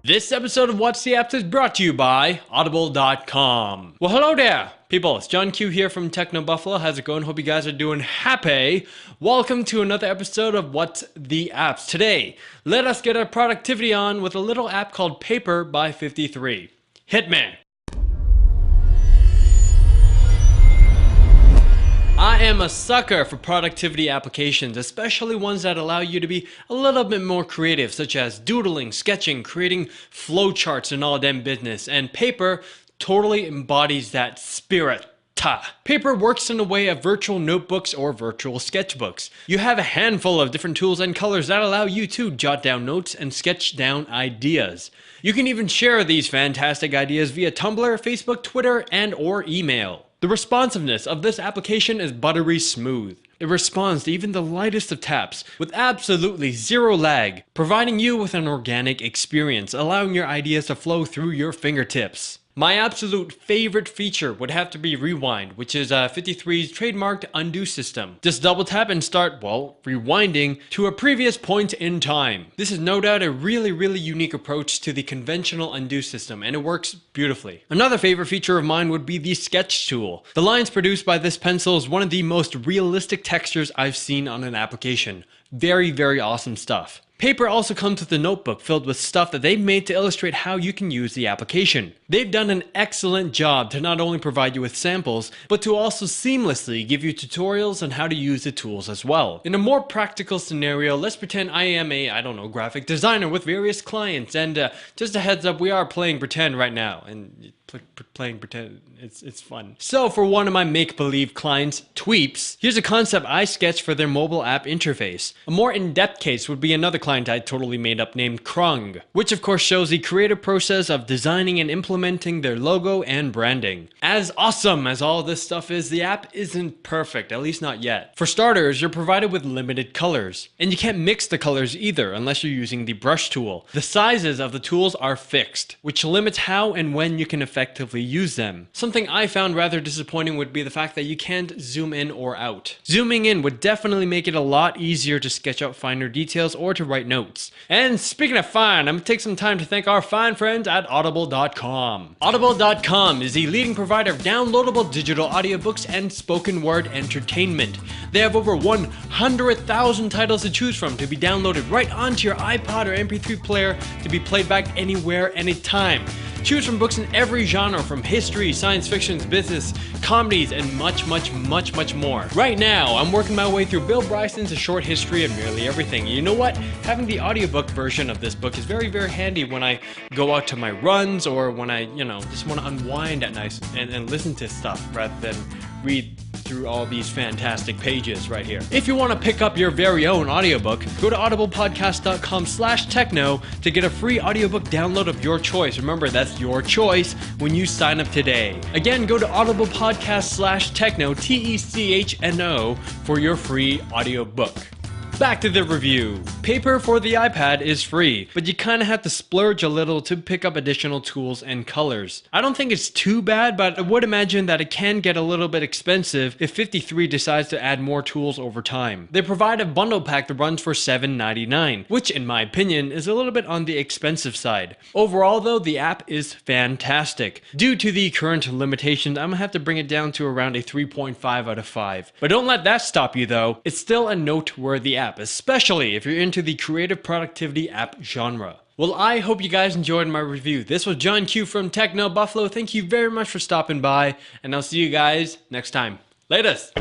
This episode of What's the Apps is brought to you by Audible.com. Well, hello there, people. It's John Q here from Techno Buffalo. How's it going? Hope you guys are doing happy. Welcome to another episode of What's the Apps. Today, let us get our productivity on with a little app called Paper by FiftyThree. Hitman. I am a sucker for productivity applications, especially ones that allow you to be a little bit more creative, such as doodling, sketching, creating flowcharts and all them business, and Paper totally embodies that spirit. Paper works in the way of virtual notebooks or virtual sketchbooks. You have a handful of different tools and colors that allow you to jot down notes and sketch down ideas. You can even share these fantastic ideas via Tumblr, Facebook, Twitter, and or email. The responsiveness of this application is buttery smooth. It responds to even the lightest of taps with absolutely zero lag, providing you with an organic experience, allowing your ideas to flow through your fingertips. My absolute favorite feature would have to be Rewind, which is FiftyThree's trademarked undo system. Just double tap and start, well, rewinding to a previous point in time. This is no doubt a really unique approach to the conventional undo system, and it works beautifully. Another favorite feature of mine would be the sketch tool. The lines produced by this pencil is one of the most realistic textures I've seen on an application. Very awesome stuff. Paper also comes with a notebook filled with stuff that they've made to illustrate how you can use the application. They've done an excellent job to not only provide you with samples, but to also seamlessly give you tutorials on how to use the tools as well. In a more practical scenario, let's pretend I am a, graphic designer with various clients, and just a heads up, we are playing pretend right now, and playing pretend, it's fun. So for one of my make-believe clients, Tweeps, here's a concept I sketched for their mobile app interface. A more in-depth case would be another client I totally made up named Krung, which of course shows the creative process of designing and implementing their logo and branding. As awesome as all this stuff is, the app isn't perfect, at least not yet. For starters, you're provided with limited colors, and you can't mix the colors either unless you're using the brush tool. The sizes of the tools are fixed, which limits how and when you can effectively use them. Something I found rather disappointing would be the fact that you can't zoom in or out. Zooming in would definitely make it a lot easier to sketch out finer details or to write notes. And speaking of fine, I'm gonna take some time to thank our fine friends at Audible.com. Audible.com is the leading provider of downloadable digital audiobooks and spoken word entertainment. They have over 100,000 titles to choose from to be downloaded right onto your iPod or MP3 player to be played back anywhere, anytime. Choose from books in every genre, from history, science fiction, business, comedies, and much more. Right now, I'm working my way through Bill Bryson's A Short History of Nearly Everything. You know what? Having the audiobook version of this book is very handy when I go out to my runs or when I, just want to unwind at night and listen to stuff rather than read through all these fantastic pages right here. If you want to pick up your very own audiobook, go to audiblepodcast.com/techno to get a free audiobook download of your choice. Remember, that's your choice when you sign up today. Again, go to audiblepodcast/techno, TECHNO, for your free audiobook. Back to the review. Paper for the iPad is free, but you kind of have to splurge a little to pick up additional tools and colors. I don't think it's too bad, but I would imagine that it can get a little bit expensive if FiftyThree decides to add more tools over time. They provide a bundle pack that runs for $7.99, which in my opinion is a little bit on the expensive side. Overall though, the app is fantastic. Due to the current limitations, I'm gonna have to bring it down to around a 3.5 out of 5. But don't let that stop you though. It's still a noteworthy app, especially if you're into the creative productivity app genre. Well, I hope you guys enjoyed my review. This was John Q from Techno Buffalo. Thank you very much for stopping by, and I'll see you guys next time. Latest!